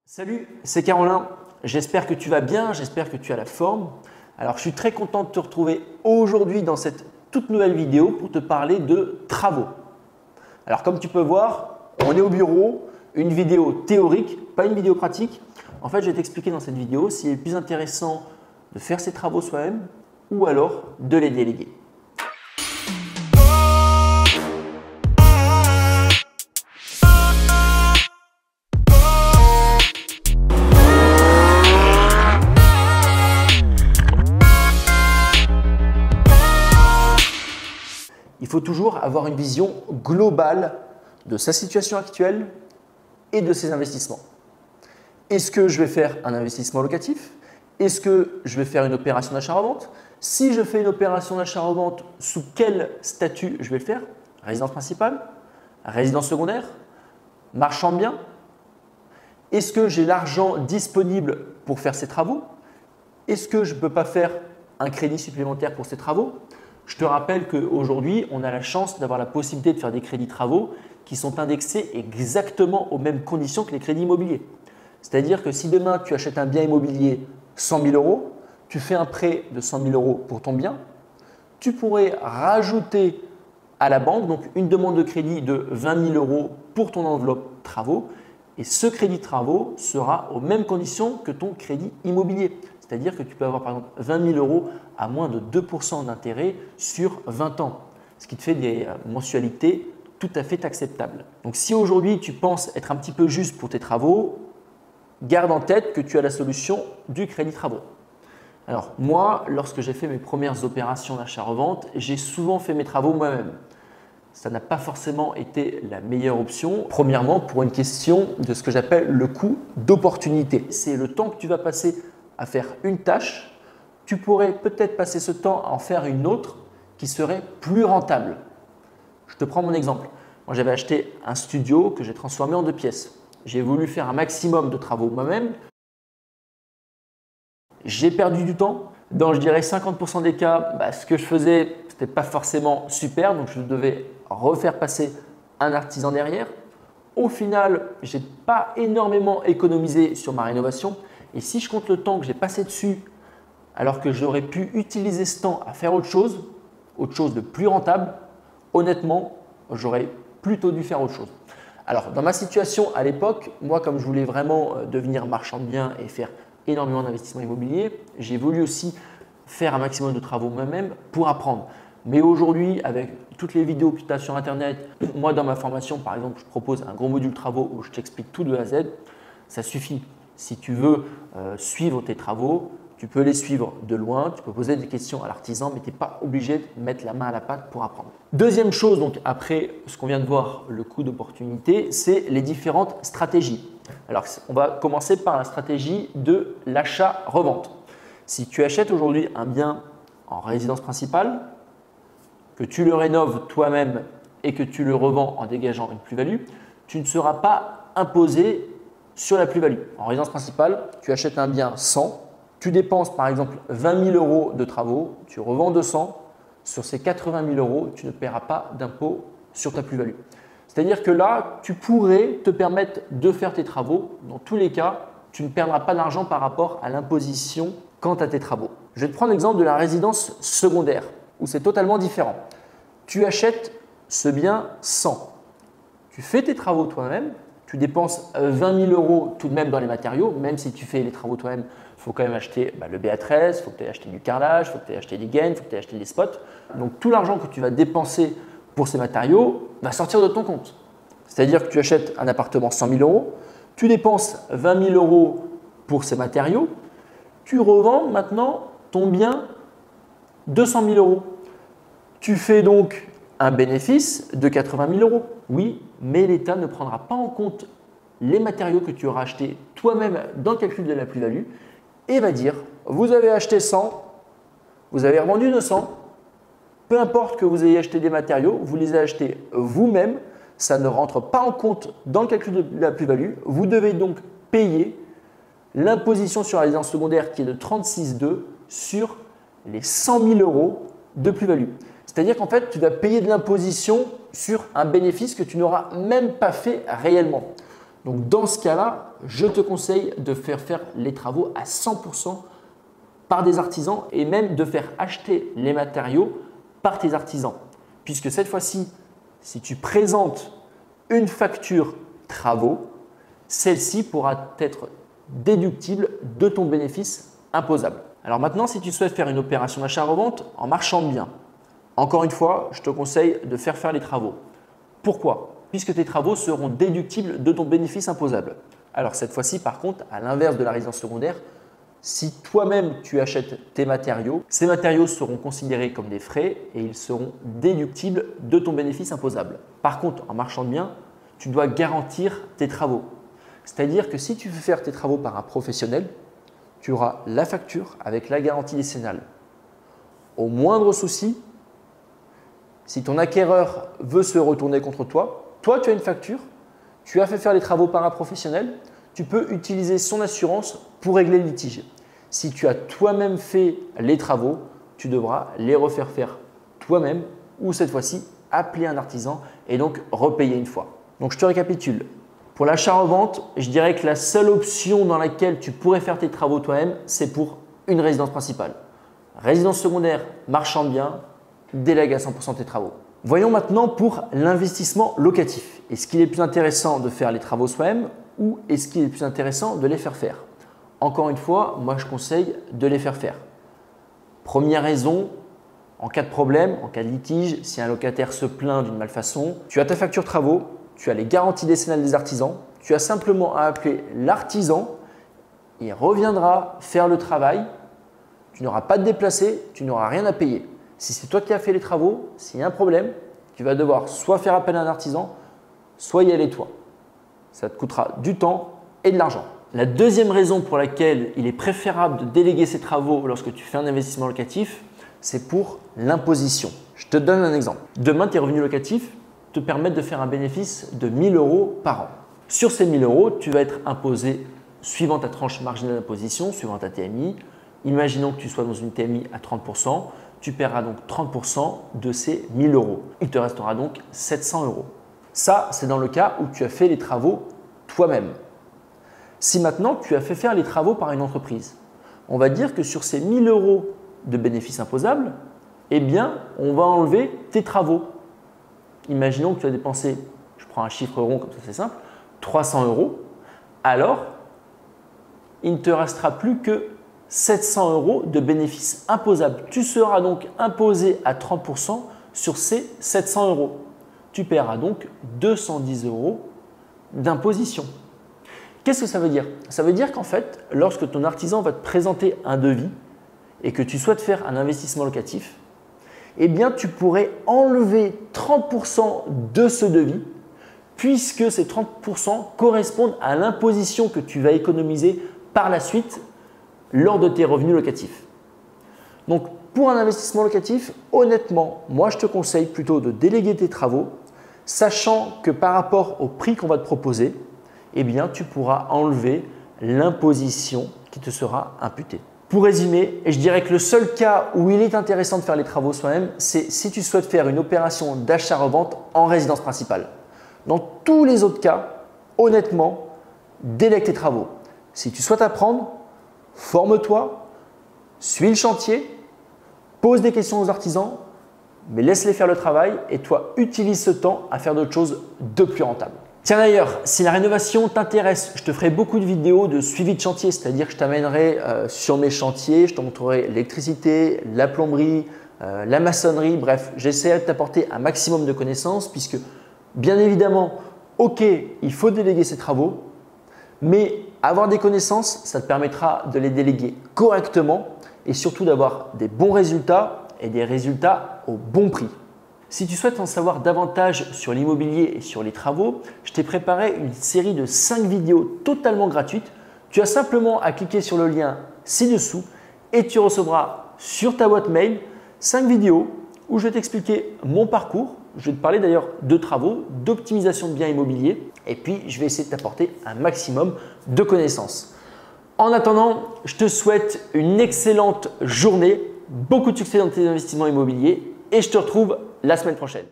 Salut, c'est Caroline. J'espère que tu vas bien, j'espère que tu as la forme. Alors, je suis très content de te retrouver aujourd'hui dans cette toute nouvelle vidéo pour te parler de travaux. Alors, comme tu peux voir, on est au bureau, une vidéo théorique, pas une vidéo pratique. En fait, je vais t'expliquer dans cette vidéo s'il est plus intéressant de faire ses travaux soi-même ou alors de les déléguer. Il faut toujours avoir une vision globale de sa situation actuelle et de ses investissements. Est-ce que je vais faire un investissement locatif? Est-ce que je vais faire une opération d'achat-revente? Si je fais une opération d'achat-revente, sous quel statut je vais le faire? Résidence principale? Résidence secondaire? Marchand de biens? Est-ce que j'ai l'argent disponible pour faire ces travaux? Est-ce que je ne peux pas faire un crédit supplémentaire pour ces travaux? Je te rappelle qu'aujourd'hui, on a la chance d'avoir la possibilité de faire des crédits travaux qui sont indexés exactement aux mêmes conditions que les crédits immobiliers. C'est-à-dire que si demain tu achètes un bien immobilier 100 000 euros, tu fais un prêt de 100 000 euros pour ton bien, tu pourrais rajouter à la banque donc une demande de crédit de 20 000 euros pour ton enveloppe travaux et ce crédit travaux sera aux mêmes conditions que ton crédit immobilier. C'est-à-dire que tu peux avoir par exemple 20 000 euros à moins de 2% d'intérêt sur 20 ans, ce qui te fait des mensualités tout à fait acceptables. Donc si aujourd'hui tu penses être un petit peu juste pour tes travaux, garde en tête que tu as la solution du crédit travaux. Alors moi, lorsque j'ai fait mes premières opérations d'achat-revente, j'ai souvent fait mes travaux moi-même. Ça n'a pas forcément été la meilleure option. Premièrement, pour une question de ce que j'appelle le coût d'opportunité. C'est le temps que tu vas passer à faire une tâche, tu pourrais peut-être passer ce temps à en faire une autre qui serait plus rentable. Je te prends mon exemple. Moi, j'avais acheté un studio que j'ai transformé en 2 pièces. J'ai voulu faire un maximum de travaux moi-même. J'ai perdu du temps. Dans, je dirais, 50% des cas, ce que je faisais, ce n'était pas forcément super. Donc, je devais refaire passer un artisan derrière. Au final, je n'ai pas énormément économisé sur ma rénovation. Et si je compte le temps que j'ai passé dessus, alors que j'aurais pu utiliser ce temps à faire autre chose de plus rentable, honnêtement, j'aurais plutôt dû faire autre chose. Alors, dans ma situation à l'époque, moi, comme je voulais vraiment devenir marchand de biens et faire énormément d'investissements immobiliers, j'ai voulu aussi faire un maximum de travaux moi-même pour apprendre. Mais aujourd'hui, avec toutes les vidéos que tu as sur Internet, moi, dans ma formation, par exemple, je propose un gros module travaux où je t'explique tout de A à Z. Ça suffit. Si tu veux suivre tes travaux, tu peux les suivre de loin, tu peux poser des questions à l'artisan, mais tu n'es pas obligé de mettre la main à la pâte pour apprendre. Deuxième chose, donc après ce qu'on vient de voir, le coût d'opportunité, c'est les différentes stratégies. Alors, on va commencer par la stratégie de l'achat-revente. Si tu achètes aujourd'hui un bien en résidence principale, que tu le rénoves toi-même et que tu le revends en dégageant une plus-value, tu ne seras pas imposé sur la plus-value. En résidence principale, tu achètes un bien 100, tu dépenses par exemple 20 000 euros de travaux, tu revends 200, sur ces 80 000 euros, tu ne paieras pas d'impôt sur ta plus-value. C'est-à-dire que là, tu pourrais te permettre de faire tes travaux. Dans tous les cas, tu ne perdras pas d'argent par rapport à l'imposition quant à tes travaux. Je vais te prendre l'exemple de la résidence secondaire où c'est totalement différent. Tu achètes ce bien 100, tu fais tes travaux toi-même. Tu dépenses 20 000 euros tout de même dans les matériaux, même si tu fais les travaux toi-même, il faut quand même acheter le BA13, il faut que tu aies acheté du carrelage, il faut que tu aies acheté des gaines, il faut que tu aies acheté des spots. Donc tout l'argent que tu vas dépenser pour ces matériaux va sortir de ton compte. C'est-à-dire que tu achètes un appartement 100 000 euros, tu dépenses 20 000 euros pour ces matériaux, tu revends maintenant ton bien 200 000 euros. Tu fais donc un bénéfice de 80 000 euros. Oui, mais l'État ne prendra pas en compte les matériaux que tu auras achetés toi-même dans le calcul de la plus-value et va dire vous avez acheté 100, vous avez revendu 200. Peu importe que vous ayez acheté des matériaux, vous les avez achetés vous-même, ça ne rentre pas en compte dans le calcul de la plus-value. Vous devez donc payer l'imposition sur la résidence secondaire qui est de 36,2 sur les 100 000 euros de plus-value. C'est-à-dire qu'en fait, tu vas payer de l'imposition sur un bénéfice que tu n'auras même pas fait réellement. Donc dans ce cas-là, je te conseille de faire les travaux à 100% par des artisans et même de faire acheter les matériaux par tes artisans. Puisque cette fois-ci, si tu présentes une facture travaux, celle-ci pourra être déductible de ton bénéfice imposable. Alors maintenant, si tu souhaites faire une opération d'achat-revente en marchand de biens, encore une fois, je te conseille de faire les travaux. Pourquoi? Puisque tes travaux seront déductibles de ton bénéfice imposable. Alors cette fois-ci, par contre, à l'inverse de la résidence secondaire, si toi-même tu achètes tes matériaux, ces matériaux seront considérés comme des frais et ils seront déductibles de ton bénéfice imposable. Par contre, en marchand de biens, tu dois garantir tes travaux. C'est-à-dire que si tu veux faire tes travaux par un professionnel, tu auras la facture avec la garantie décennale. Au moindre souci, si ton acquéreur veut se retourner contre toi, toi tu as une facture, tu as fait faire les travaux par un professionnel, tu peux utiliser son assurance pour régler le litige. Si tu as toi-même fait les travaux, tu devras les refaire faire toi-même ou cette fois-ci appeler un artisan et donc repayer une fois. Donc je te récapitule. Pour l'achat-revente, je dirais que la seule option dans laquelle tu pourrais faire tes travaux toi-même, c'est pour une résidence principale. Résidence secondaire, marchand de biens, délègue à 100% tes travaux. Voyons maintenant pour l'investissement locatif. Est-ce qu'il est plus intéressant de faire les travaux soi-même ou est-ce qu'il est plus intéressant de les faire faire? Encore une fois, moi je conseille de les faire faire. Première raison, en cas de problème, en cas de litige, si un locataire se plaint d'une malfaçon, tu as ta facture travaux, tu as les garanties décennales des artisans, tu as simplement à appeler l'artisan, il reviendra faire le travail, tu n'auras pas de déplacé, tu n'auras rien à payer. Si c'est toi qui as fait les travaux, s'il y a un problème, tu vas devoir soit faire appel à un artisan, soit y aller toi. Ça te coûtera du temps et de l'argent. La deuxième raison pour laquelle il est préférable de déléguer ces travaux lorsque tu fais un investissement locatif, c'est pour l'imposition. Je te donne un exemple. Demain, tes revenus locatifs te permettent de faire un bénéfice de 1 000 € par an. Sur ces 1 000 €, tu vas être imposé suivant ta tranche marginale d'imposition, suivant ta TMI. Imaginons que tu sois dans une TMI à 30%, tu paieras donc 30% de ces 1 000 €. Il te restera donc 700 €. Ça, c'est dans le cas où tu as fait les travaux toi-même. Si maintenant tu as fait faire les travaux par une entreprise, on va dire que sur ces 1 000 € de bénéfices imposables, eh bien, on va enlever tes travaux. Imaginons que tu as dépensé, je prends un chiffre rond comme ça c'est simple, 300 €. Alors, il ne te restera plus que 700 € de bénéfices imposables. Tu seras donc imposé à 30% sur ces 700 €. Tu paieras donc 210 € d'imposition. Qu'est-ce que ça veut dire? Ça veut dire qu'en fait, lorsque ton artisan va te présenter un devis et que tu souhaites faire un investissement locatif, eh bien, tu pourrais enlever 30% de ce devis puisque ces 30% correspondent à l'imposition que tu vas économiser par la suite lors de tes revenus locatifs. Donc, pour un investissement locatif, honnêtement, moi, je te conseille plutôt de déléguer tes travaux, sachant que par rapport au prix qu'on va te proposer, eh bien, tu pourras enlever l'imposition qui te sera imputée. Pour résumer, je dirais que le seul cas où il est intéressant de faire les travaux soi-même, c'est si tu souhaites faire une opération d'achat-revente en résidence principale. Dans tous les autres cas, honnêtement, délègue tes travaux. Si tu souhaites apprendre, forme-toi, suis le chantier, pose des questions aux artisans, mais laisse-les faire le travail et toi, utilise ce temps à faire d'autres choses de plus rentables. Tiens d'ailleurs, si la rénovation t'intéresse, je te ferai beaucoup de vidéos de suivi de chantier, c'est-à-dire que je t'amènerai sur mes chantiers, je te montrerai l'électricité, la plomberie, la maçonnerie, bref, j'essaierai de t'apporter un maximum de connaissances puisque bien évidemment, ok, il faut déléguer ses travaux, mais avoir des connaissances, ça te permettra de les déléguer correctement et surtout d'avoir des bons résultats et des résultats au bon prix. Si tu souhaites en savoir davantage sur l'immobilier et sur les travaux, je t'ai préparé une série de 5 vidéos totalement gratuites. Tu as simplement à cliquer sur le lien ci-dessous et tu recevras sur ta boîte mail 5 vidéos où je vais t'expliquer mon parcours. Je vais te parler d'ailleurs de travaux, d'optimisation de biens immobiliers et puis je vais essayer de t'apporter un maximum de connaissances. En attendant, je te souhaite une excellente journée, beaucoup de succès dans tes investissements immobiliers et je te retrouve la semaine prochaine.